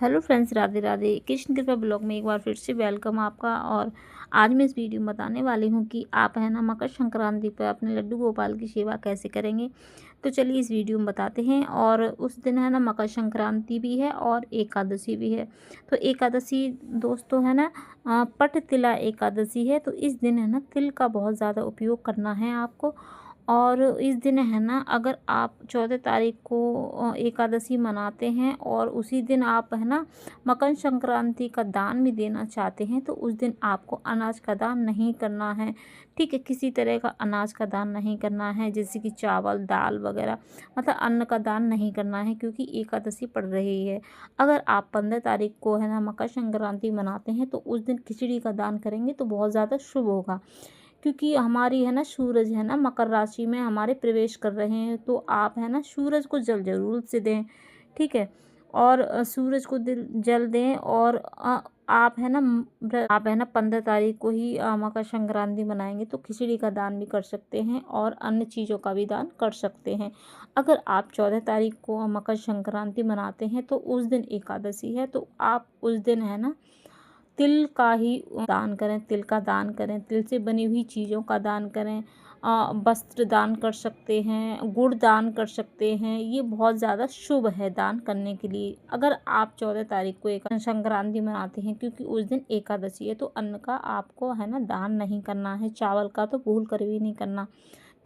Hello friends, Radhe Radhe. Krishna Kripa blog में एक बार फिर से वेलकम आपका। और आज मैं इस वीडियो में बताने वाली हूँ कि आप है ना मकर संक्रांति पर अपने लड्डू गोपाल की सेवा कैसे करेंगे। तो चलिए इस वीडियो में बताते हैं। और उस दिन है ना मकर संक्रांति भी है और एकादशी भी है। तो एकादशी दोस्तों है ना पट तिला एकादशी है। तो इस दिन है ना तिल का बहुत ज़्यादा उपयोग करना है आपको। और इस दिन है ना अगर आप 14 तारीख को एकादशी मनाते हैं और उसी दिन आप है ना मकर संक्रांति का दान भी देना चाहते हैं, तो उस दिन आपको अनाज का दान नहीं करना है। ठीक है, किसी तरह का अनाज का दान नहीं करना है, जैसे कि चावल दाल वगैरह, मतलब अन्न का दान नहीं करना है, क्योंकि एकादशी पड़ रही है। अगर आप 15 तारीख को है ना मकर संक्रांति मनाते हैं तो उस दिन खिचड़ी का दान करेंगे तो बहुत ज़्यादा शुभ होगा। क्योंकि हमारी है ना सूरज है ना मकर राशि में हमारे प्रवेश कर रहे हैं, तो आप है ना सूरज को जल जरूर से दें। ठीक है, और सूरज को जल दें। और आप है ना आप है ना 15 तारीख को ही मकर संक्रांति मनाएंगे तो खिचड़ी का दान भी कर सकते हैं और अन्य चीज़ों का भी दान कर सकते हैं। अगर आप 14 तारीख को मकर संक्रांति मनाते हैं तो उस दिन एकादशी है, तो आप उस दिन है ना तिल का ही दान करें, तिल का दान करें, तिल से बनी हुई चीज़ों का दान करें। वस्त्र दान कर सकते हैं, गुड़ दान कर सकते हैं, ये बहुत ज़्यादा शुभ है दान करने के लिए। अगर आप 14 तारीख को एक संक्रांति मनाते हैं, क्योंकि उस दिन एकादशी है, तो अन्न का आपको है ना दान नहीं करना है, चावल का तो भूल कर भी नहीं करना।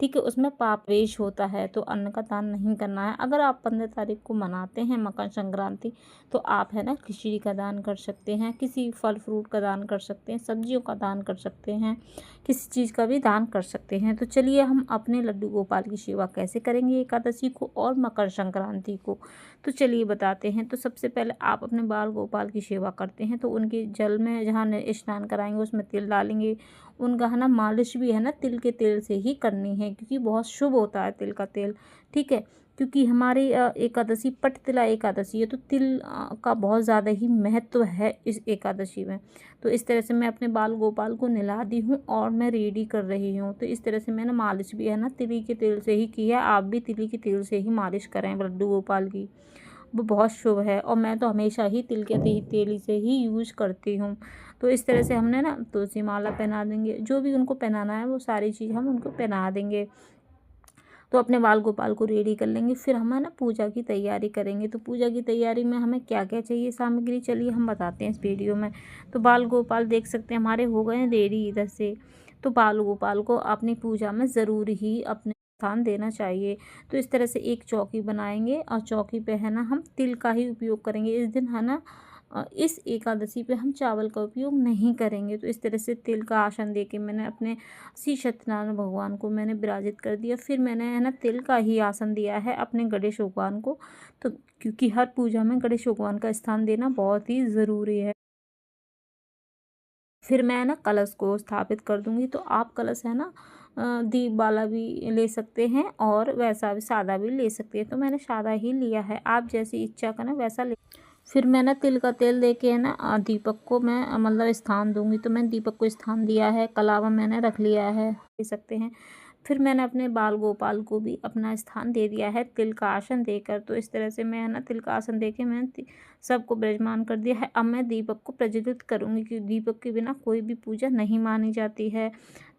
ठीक है, उसमें पाप वेश होता है, तो अन्न का दान नहीं करना है। अगर आप 15 तारीख को मनाते हैं मकर संक्रांति, तो आप है ना खिचड़ी का दान कर सकते हैं, किसी फल फ्रूट का दान कर सकते हैं, सब्जियों का दान कर सकते हैं, किसी चीज़ का भी दान कर सकते हैं। तो चलिए हम अपने लड्डू गोपाल की सेवा कैसे करेंगे एकादशी को और मकर संक्रांति को, तो चलिए बताते हैं। तो सबसे पहले आप अपने बाल गोपाल की सेवा करते हैं तो उनके जल में जहाँ स्नान कराएंगे उसमें तिल डालेंगे। उनका है ना मालिश भी है ना तिल के तेल से ही करनी है, क्योंकि बहुत शुभ होता है तिल का तेल। ठीक है, क्योंकि हमारी एकादशी पट तिला एकादशी है, तो तिल का बहुत ज़्यादा ही महत्व है इस एकादशी में। तो इस तरह से मैं अपने बाल गोपाल को नहला दी हूँ और मैं रेडी कर रही हूँ। तो इस तरह से मैंने मालिश भी है ना तिली के तेल से ही की है। आप भी तिली के तेल से ही मालिश करें लड्डू गोपाल की, वो बहुत शुभ है। और मैं तो हमेशा ही तिल के तेल से ही यूज करती हूँ। तो इस तरह से हमने ना तुलसी माला पहना देंगे, जो भी उनको पहनाना है वो सारी चीज़ हम उनको पहना देंगे। तो अपने बाल गोपाल को रेडी कर लेंगे, फिर हम है ना पूजा की तैयारी करेंगे। तो पूजा की तैयारी में हमें क्या क्या चाहिए सामग्री, चलिए हम बताते हैं इस वीडियो में। तो बाल गोपाल देख सकते हैं हमारे हो गए हैं रेडी इधर से। तो बाल गोपाल को अपनी पूजा में ज़रूर ही अपने स्थान देना चाहिए। तो इस तरह से एक चौकी बनाएंगे और चौकी पे है ना हम तिल का ही उपयोग करेंगे इस दिन है ना। इस एकादशी पे हम चावल का उपयोग नहीं करेंगे। तो इस तरह से तिल का आसन दे के मैंने अपने श्री सत्यनारायण भगवान को मैंने विराजित कर दिया। फिर मैंने है ना तिल का ही आसन दिया है अपने गणेश भगवान को। तो क्योंकि हर पूजा में गणेश भगवान का स्थान देना बहुत ही ज़रूरी है। फिर मैं ना कलश को स्थापित कर दूंगी। तो आप कलश है ना दीप वाला भी ले सकते हैं और वैसा भी सादा भी ले सकते हैं। तो मैंने सादा ही लिया है, आप जैसी इच्छा करें वैसा ले। फिर मैंने तिल का तेल देके है ना दीपक को मैं मतलब स्थान दूंगी। तो मैंने दीपक को स्थान दिया है, कलावा मैंने रख लिया है, दे सकते हैं। फिर मैंने अपने बाल गोपाल को भी अपना स्थान दे दिया है तिल का आसन देकर। तो इस तरह से मैं है ना तिल का आसन देके मैंने सबको विराजमान कर दिया है। अब मैं दीपक को प्रज्वलित करूँगी, क्योंकि दीपक के बिना कोई भी पूजा नहीं मानी जाती है।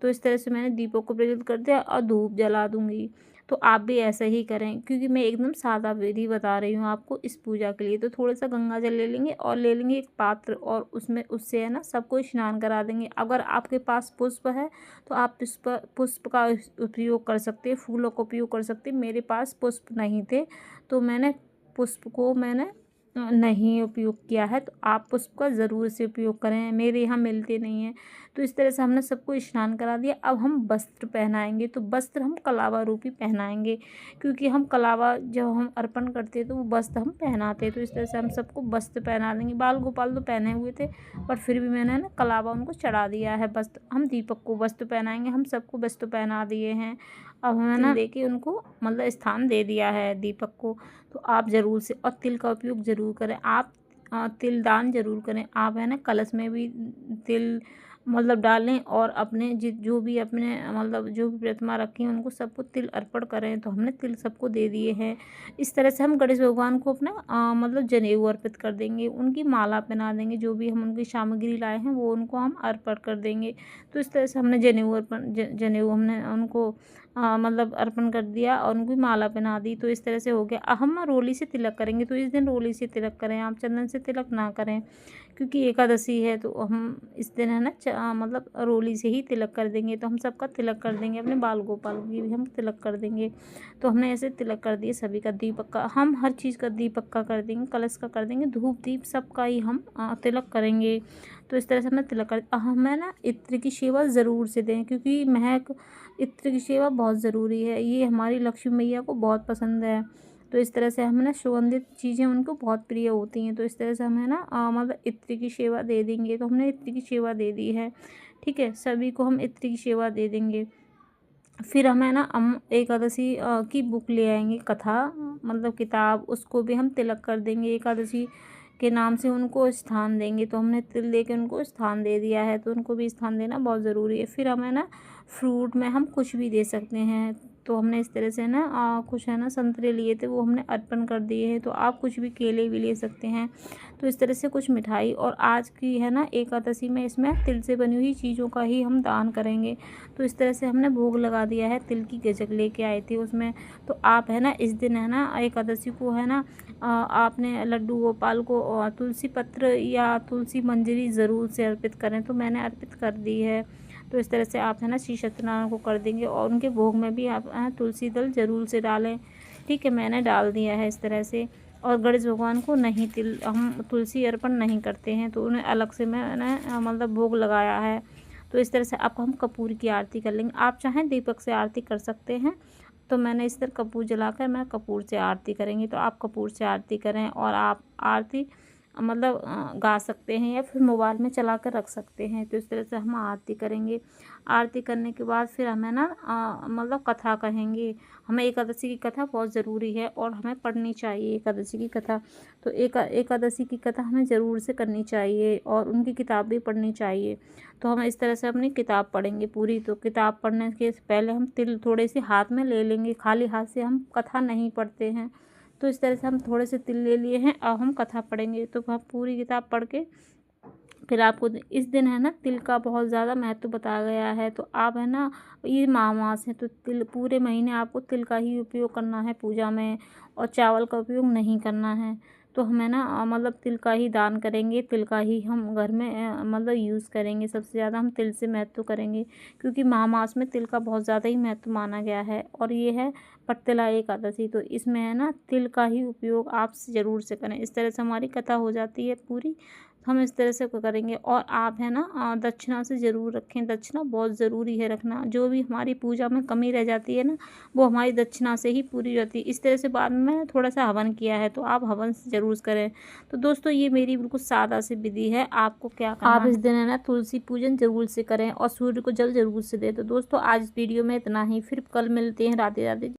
तो इस तरह से मैंने दीपक को प्रज्वलित कर दिया और धूप जला दूँगी। तो आप भी ऐसा ही करें, क्योंकि मैं एकदम सादा विधि बता रही हूँ आपको इस पूजा के लिए। तो थोड़ा सा गंगा जल ले लेंगे और ले लेंगे एक पात्र, और उसमें उससे है ना सबको स्नान करा देंगे। अगर आपके पास पुष्प है तो आप पुष्प का उपयोग कर सकते हैं, फूलों का उपयोग कर सकते हैं। मेरे पास पुष्प नहीं थे तो मैंने पुष्प को मैंने नहीं उपयोग किया है। तो आप उसका ज़रूर से उपयोग करें, मेरे यहाँ मिलते नहीं हैं। तो इस तरह से हमने सबको स्नान करा दिया। अब हम वस्त्र पहनाएंगे। तो वस्त्र हम कलावा रूपी पहनाएंगे, क्योंकि हम कलावा जब हम अर्पण करते हैं तो वो वस्त्र हम पहनाते हैं। तो इस तरह से हम सबको वस्त्र पहना देंगे। बाल गोपाल तो पहने हुए थे, पर फिर भी मैंने ना कलावा उनको चढ़ा दिया है वस्त्र। हम दीपक को वस्त्र पहनाएंगे, हम सबको वस्त्र पहना दिए हैं। अब हमें ना दे के उनको मतलब स्थान दे दिया है दीपक को। तो आप ज़रूर से और तिल का उपयोग ज़रूर करें। आप तिल दान ज़रूर करें। आप है ना कलश में भी तिल मतलब डालें और अपने जो भी अपने मतलब जो भी प्रतिमा रखी हैं उनको सबको तिल अर्पण करें। तो हमने तिल सबको दे दिए हैं। इस तरह से हम गणेश भगवान को अपना मतलब जनेऊ अर्पित कर देंगे, उनकी माला पहना देंगे, जो भी हम उनकी सामग्री लाए हैं वो उनको हम अर्पण कर देंगे। तो इस तरह से हमने जनेऊ हमने उनको मतलब अर्पण कर दिया और उनकी माला पहना दी। तो इस तरह से हो गया। हम रोली से तिलक करेंगे, तो इस दिन रोली से तिलक करें, आप चंदन से तिलक ना करें, क्योंकि एकादशी है। तो हम इस दिन है ना मतलब रोली से ही तिलक कर देंगे। तो हम सबका तिलक कर देंगे, अपने बाल गोपाल की भी हम तिलक कर देंगे। तो हमने ऐसे तिलक कर दिए सभी का। दीपक का हम हर चीज़ का दीपक का कर देंगे, कलश का कर देंगे, धूप दीप सबका ही हम तिलक करेंगे। तो इस तरह से हमने तिलक कर हमें ना इत्र की सेवा ज़रूर से दें, क्योंकि महक इत्र की सेवा बहुत ज़रूरी है। ये हमारी लक्ष्मी मैया को बहुत पसंद है। तो इस तरह से हमें ना सुगंधित चीज़ें उनको बहुत प्रिय होती हैं। तो इस तरह से हमें ना मतलब इत्र की सेवा दे देंगे। तो हमने इत्र की सेवा दे दी है, ठीक है, सभी को हम इत्र की सेवा दे देंगे। फिर हमें ना हम एकादशी की बुक ले आएंगे, कथा मतलब किताब, उसको भी हम तिलक कर देंगे। एकादशी के नाम से उनको स्थान देंगे। तो हमने तिल दे के उनको स्थान दे दिया है, तो उनको भी स्थान देना बहुत ज़रूरी है। फिर हमें ना फ्रूट में हम कुछ भी दे सकते हैं। तो हमने इस तरह से ना कुछ है ना संतरे लिए थे, वो हमने अर्पण कर दिए हैं। तो आप कुछ भी केले भी ले सकते हैं। तो इस तरह से कुछ मिठाई, और आज की है ना एकादशी में इसमें तिल से बनी हुई चीज़ों का ही हम दान करेंगे। तो इस तरह से हमने भोग लगा दिया है। तिल की गजक लेके आए थे उसमें। तो आप है ना इस दिन है ना एकादशी को है ना आपने लड्डू गोपाल को तुलसी पत्र या तुलसी मंजरी ज़रूर से अर्पित करें। तो मैंने अर्पित कर दी है। तो इस तरह से आप है ना श्री सत्यनारायण को कर देंगे, और उनके भोग में भी आप तुलसी दल ज़रूर से डालें, ठीक है, मैंने डाल दिया है इस तरह से। और गणेश भगवान को नहीं हम तुलसी अर्पण नहीं करते हैं, तो उन्हें अलग से मैंने मतलब भोग लगाया है। तो इस तरह से अब हम कपूर की आरती कर लेंगे। आप चाहें दीपक से आरती कर सकते हैं। तो मैंने इस तरह कपूर जलाकर मैं कपूर से आरती करेंगे। तो आप कपूर से आरती करें, और आप आरती मतलब गा सकते हैं या फिर मोबाइल में चला कर रख सकते हैं। तो इस तरह से हम आरती करेंगे। आरती करने के बाद फिर हमें ना मतलब कथा कहेंगे। हमें एकादशी की कथा बहुत ज़रूरी है और हमें पढ़नी चाहिए एकादशी की कथा। तो एकादशी की कथा हमें ज़रूर से करनी चाहिए, और उनकी किताब भी पढ़नी चाहिए। तो हम इस तरह से अपनी किताब पढ़ेंगे पूरी। तो किताब पढ़ने के पहले हम तिल थोड़े से हाथ में ले लेंगे, खाली हाथ से हम कथा नहीं पढ़ते हैं। तो इस तरह से हम थोड़े से तिल ले लिए हैं, अब हम कथा पढ़ेंगे। तो हम पूरी किताब पढ़ के फिर आपको इस दिन है ना तिल का बहुत ज़्यादा महत्व बताया गया है। तो आप है ना ये मास है, तो तिल पूरे महीने आपको तिल का ही उपयोग करना है पूजा में, और चावल का उपयोग नहीं करना है। तो हमें ना मतलब तिल का ही दान करेंगे, तिल का ही हम घर में मतलब यूज़ करेंगे। सबसे ज़्यादा हम तिल से महत्व करेंगे, क्योंकि मास में तिल का बहुत ज़्यादा ही महत्व माना गया है। और ये है पट्टिला एकादशी, तो इसमें है ना तिल का ही उपयोग आप ज़रूर से करें। इस तरह से हमारी कथा हो जाती है पूरी। हम इस तरह से करेंगे। और आप है ना दक्षिणा से ज़रूर रखें, दक्षिणा बहुत ज़रूरी है रखना। जो भी हमारी पूजा में कमी रह जाती है ना, वो हमारी दक्षिणा से ही पूरी रहती है। इस तरह से बाद में थोड़ा सा हवन किया है, तो आप हवन ज़रूर करें। तो दोस्तों ये मेरी बिल्कुल सादा सी विधि है। आपको क्या करना आप इस दिन है ना तुलसी पूजन ज़रूर से करें, और सूर्य को जल ज़रूर से दें। तो दोस्तों आज इस वीडियो में इतना ही, फिर कल मिलते हैं। राधे राधे।